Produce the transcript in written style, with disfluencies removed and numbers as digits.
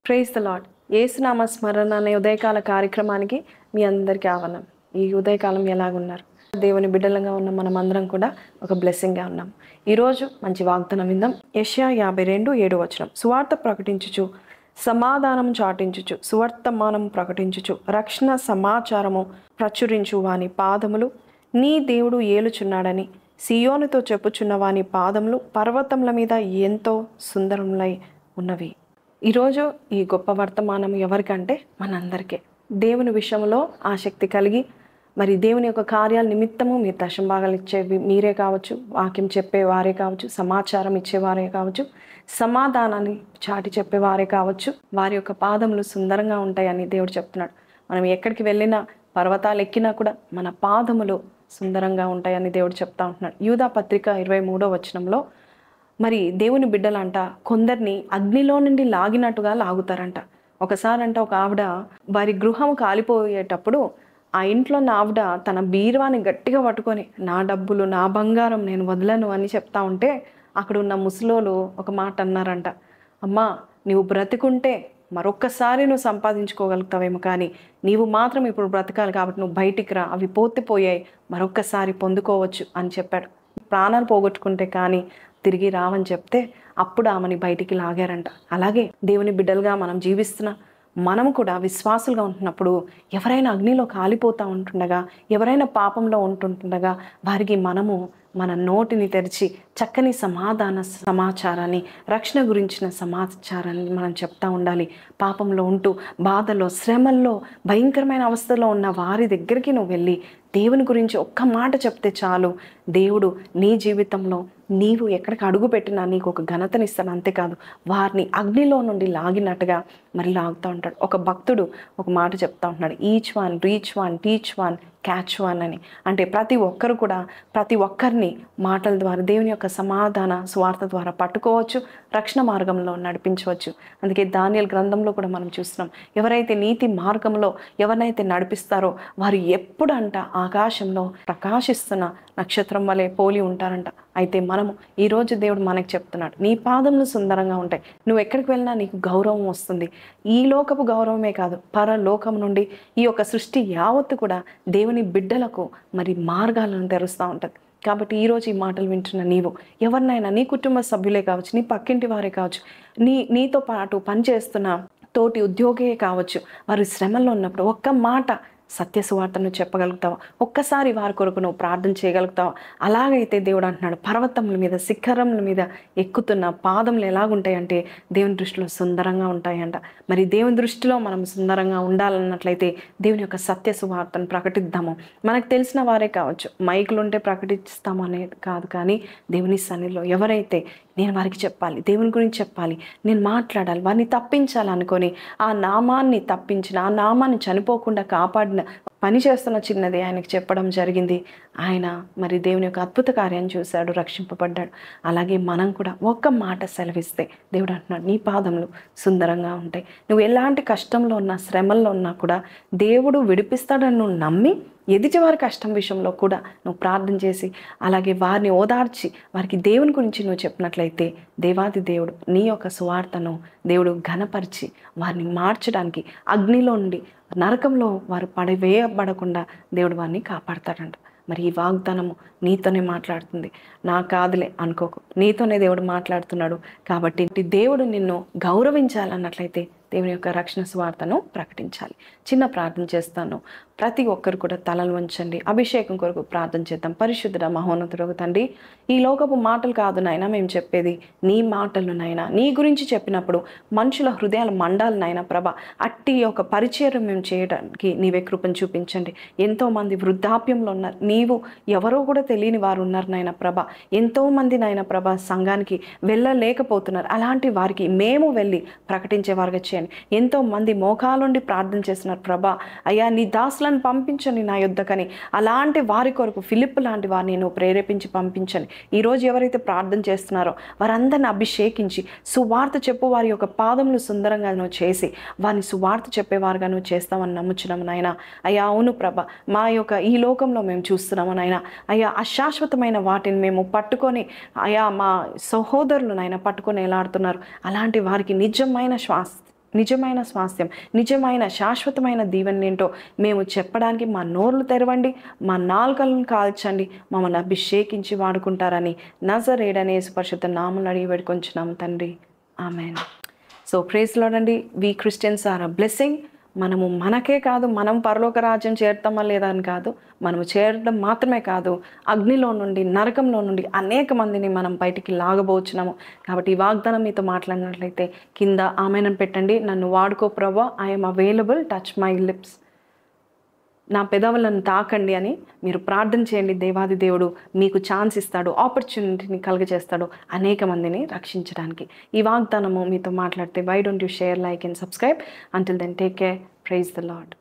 Praise the lord. యేసునామ స్మరణ అనే ఉదయకాల కార్యక్రమానికి మీ అందరికీ ఆహ్వానం. ఈ ఉదయకాలం ఎలాగున్నారు? దేవుని బిడ్డలంగా ఉన్న మనమందరం కూడా ఒక బ్లెస్సింగ్గా ఉన్నాం. ఈరోజు మంచి వాగ్దానం విందాం. యెషయా 52:7 సువార్త ప్రకటించుచు, సమాధానం చాటించుచు, సువర్తమానం ప్రకటించుచు, రక్షణ సమాచారము ప్రచురించు వాని పాదములు నీ దేవుడు ఏలుచున్నాడని సియోనుతో చెప్పుచున్న వాని పాదములు పర్వతముల మీద ఎంతో సుందరములై ఉన్నవి. ఈరోజు ఈ గొప్ప వర్తమానం ఎవరికంటే మనందరికీ. దేవుని విషయంలో ఆసక్తి కలిగి మరి దేవుని యొక్క కార్యాల నిమిత్తము మీరు దశంభాగాలు ఇచ్చేవి మీరే కావచ్చు, వాక్యం చెప్పేవారే కావచ్చు, సమాచారం ఇచ్చేవారే కావచ్చు, సమాధానాన్ని చాటి చెప్పేవారే కావచ్చు, వారి యొక్క పాదములు సుందరంగా ఉంటాయని దేవుడు చెప్తున్నాడు. మనం ఎక్కడికి వెళ్ళినా, పర్వతాలు ఎక్కినా కూడా మన పాదములు సుందరంగా ఉంటాయని దేవుడు చెప్తా ఉంటున్నాడు. యూదా పత్రిక 23 మరి దేవుని బిడ్డలంట కొందరిని అగ్నిలో నుండి లాగినట్టుగా లాగుతారంట. ఒకసారంట ఒక ఆవిడ వారి గృహం కాలిపోయేటప్పుడు ఆ ఇంట్లో ఉన్న ఆవిడ తన బీరువాని గట్టిగా పట్టుకొని నా డబ్బులు నా బంగారం నేను వదలను అని చెప్తా ఉంటే అక్కడ ఉన్న ముసలోళ్ళు ఒక మాట అన్నారంట, అమ్మా నీవు బ్రతికుంటే మరొక్కసారి నువ్వు సంపాదించుకోగలుగుతావేమో, కానీ నీవు మాత్రం ఇప్పుడు బ్రతకాలి కాబట్టి నువ్వు బయటికి రా, అవి పోయాయి, మరొక్కసారి పొందుకోవచ్చు అని చెప్పాడు. ప్రాణాలు పోగొట్టుకుంటే కానీ తిరిగి రావని చెప్తే అప్పుడు ఆమెని బయటికి లాగారంట. అలాగే దేవుని బిడ్డలుగా మనం జీవిస్తున్న మనము కూడా విశ్వాసులుగా ఉంటున్నప్పుడు ఎవరైనా అగ్నిలో కాలిపోతూ ఉంటుండగా, ఎవరైనా పాపంలో ఉంటుండగా వారికి మనము మన నోటిని తెరిచి చక్కని సమాచారాన్ని, రక్షణ గురించిన సమాచారాన్ని మనం చెప్తా ఉండాలి. పాపంలో ఉంటూ బాధలో, శ్రమల్లో, భయంకరమైన అవస్థలో ఉన్న వారి దగ్గరికి నువ్వు వెళ్ళి దేవుని గురించి ఒక్క మాట చెప్తే చాలు, దేవుడు నీ జీవితంలో నీవు ఎక్కడికి అడుగు పెట్టినా నీకు ఒక ఘనతనిస్తాను. అంతేకాదు వారిని అగ్నిలో నుండి లాగినట్టుగా మరి లాగుతూ ఉంటాడు. ఒక భక్తుడు ఒక మాట చెప్తా ఉంటున్నాడు, each one reach one teach one catch one అని. అంటే ప్రతి ఒక్కరు కూడా ప్రతి ఒక్కరిని మాటల ద్వారా దేవుని యొక్క సమాధాన స్వార్థ ద్వారా పట్టుకోవచ్చు, రక్షణ మార్గంలో నడిపించవచ్చు. అందుకే దానియేలు గ్రంథంలో కూడా మనం చూస్తున్నాం, ఎవరైతే నీతి మార్గంలో ఎవరినైతే నడిపిస్తారో వారు ఎప్పుడు అంట ఆకాశంలో ప్రకాశిస్తున్న నక్షత్రం వలె పోలి ఉంటారంట. అయితే మనము ఈరోజు దేవుడు మనకు చెప్తున్నాడు, నీ పాదములు సుందరంగా ఉంటాయి, నువ్వు ఎక్కడికి వెళ్ళినా నీకు గౌరవం వస్తుంది. ఈ లోకపు గౌరవమే కాదు, పరలోకం నుండి ఈ యొక్క సృష్టి యావత్తు కూడా దేవుని బిడ్డలకు మరి మార్గాలను తెరుస్తూ ఉంటుంది. కాబట్టి ఈరోజు ఈ మాటలు వింటున్న నీవు ఎవరినైనా, నీ కుటుంబ సభ్యులే కావచ్చు, నీ పక్కింటి వారే కావచ్చు, నీతో పాటు పనిచేస్తున్న తోటి ఉద్యోగే కావచ్చు, వారి శ్రమల్లో ఉన్నప్పుడు ఒక్క మాట సత్య సువార్తను చెప్పగలుగుతావా? ఒక్కసారి వారి కొరకు నువ్వు ప్రార్థన చేయగలుగుతావా? అలాగైతే దేవుడు అంటున్నాడు, పర్వతముల మీద, శిఖరముల మీద ఎక్కుతున్న పాదములు ఎలాగుంటాయంటే దేవుని దృష్టిలో సుందరంగా ఉంటాయంట. మరి దేవుని దృష్టిలో మనం సుందరంగా ఉండాలన్నట్లయితే దేవుని యొక్క సత్య సువార్తను ప్రకటిద్దాము. మనకు తెలిసిన వారే కావచ్చు, మైకులు ఉంటే ప్రకటిస్తాము అనేది కాదు, కానీ దేవుని సన్నిధిలో ఎవరైతే నేను వారికి చెప్పాలి, దేవుని గురించి చెప్పాలి, నేను మాట్లాడాలి, వారిని తప్పించాలనుకొని ఆ నామాన్ని తప్పించిన, ఆ నామాన్ని చనిపోకుండా కాపాడిన పని చేస్తున్న చిన్నది ఆయనకి చెప్పడం జరిగింది. ఆయన మరి దేవుని యొక్క అద్భుత కార్యాన్ని చూశాడు, రక్షింపబడ్డాడు. అలాగే మనం కూడా ఒక్క మాట సెలవిస్తే దేవుడు అంటున్నాడు, నీ పాదములు సుందరంగా ఉంటాయి. నువ్వు ఎలాంటి కష్టంలో ఉన్నా, శ్రమల్లో ఉన్నా కూడా దేవుడు విడిపిస్తాడని నువ్వు నమ్మి ఎదుటి వారి కష్టం విషయంలో కూడా నువ్వు ప్రార్థన చేసి అలాగే వారిని ఓదార్చి వారికి దేవుని గురించి నువ్వు చెప్పినట్లయితే దేవాది దేవుడు నీ యొక్క సువార్తను దేవుడు ఘనపరిచి వారిని మార్చడానికి, అగ్నిలో నుండి నరకంలో వారు పడవేయబడకుండా దేవుడు వారిని కాపాడతాడంట. మరి ఈ వాగ్దానము నీతోనే మాట్లాడుతుంది, నా కాదులే అనుకోకు, నీతోనే దేవుడు మాట్లాడుతున్నాడు. కాబట్టి దేవుడు నిన్ను గౌరవించాలన్నట్లయితే దేవుని యొక్క రక్షణ సువార్తను ప్రకటించాలి. చిన్న ప్రార్థన చేస్తాను. ప్రతి ఒక్కరు కూడా తలలు వంచండి, అభిషేకం కొరకు ప్రార్థన చేద్దాం. పరిశుద్ధుడ మహోన్నతుడు తండ్రి, ఈ లోకపు మాటలు కాదు నాయన మేము చెప్పేది, నీ మాటలు నాయన. నీ గురించి చెప్పినప్పుడు మనుషుల హృదయాల మండాలు నాయన ప్రభ, అట్టి ఒక పరిచయం మేము చేయడానికి నీవే కృపను చూపించండి. ఎంతోమంది వృద్ధాప్యంలో ఉన్నారు, నీవు ఎవరో కూడా తెలియని వారు ఉన్నారు నాయన ప్రభ. ఎంతోమంది నాయన ప్రభ సంఘానికి వెళ్ళలేకపోతున్నారు, అలాంటి వారికి మేము వెళ్ళి ప్రకటించే వారుగా చేయండి. ఎంతోమంది మోకాలుండి ప్రార్థన చేస్తున్నారు ప్రభా, అయ్యా నీ దాసులను పంపించండి నా యుద్ధకని. అలాంటి వారి కొరకు ఫిలిప్ లాంటి వారిని నువ్వు ప్రేరేపించి పంపించండి. ఈరోజు ఎవరైతే ప్రార్థన చేస్తున్నారో వారందరిని అభిషేకించి సువార్త చెప్పు వారి యొక్క పాదములు సుందరంగా నువ్వు చేసి వారిని సువార్త చెప్పేవారుగా నువ్వు చేస్తామని నమ్ముచున్నాము నాయన. అయ్యా అవును ప్రభ, మా యొక్క ఈ లోకంలో మేము చూస్తున్నాము నాయన. అయ్యా అశాశ్వతమైన వాటిని మేము పట్టుకొని అయ్యా మా సహోదరులు నాయన పట్టుకొని ఎలాడుతున్నారు. అలాంటి వారికి నిజమైన నిజమైన స్వాస్థ్యం, నిజమైన శాశ్వతమైన దీవెన ఏంటో మేము చెప్పడానికి మా నోర్లు తెరవండి, మా నాలుకలను కాల్చండి, మమ్మల్ని అభిషేకించి వాడుకుంటారని నజరేయుడనే యేసు పరిశుద్ధ నామములో అడిగి వేడుకొంచున్నాము తండ్రి. ఆమేన్. సో ప్రైజ్ లార్డ్ అండి. వి క్రిస్టియన్స్ ఆర్ అ బ్లెస్సింగ్. మనము మనకే కాదు, మనం పరలోక రాజ్యం చేరుతామా లేదా అని కాదు, మనము చేరడం మాత్రమే కాదు, అగ్నిలో నుండి, నరకంలో నుండి అనేక మందిని మనం బయటికి లాగబోచున్నాము. కాబట్టి ఈ వాగ్దానం మీతో మాట్లాడినట్లయితే కింద ఆమెను పెట్టండి. నన్ను వాడుకో ప్రభువా, I'm available, touch my lips, నా పెదవులను తాకండి అని మీరు ప్రార్థన చేయండి. దేవాది దేవుడు మీకు ఛాన్స్ ఇస్తాడు, ఆపర్చునిటీని కలుగజేస్తాడు అనేక మందిని రక్షించడానికి. ఈ వాగ్దానము మీతో మాట్లాడితే why don't you share, like and subscribe. Until then take care. Praise the lord.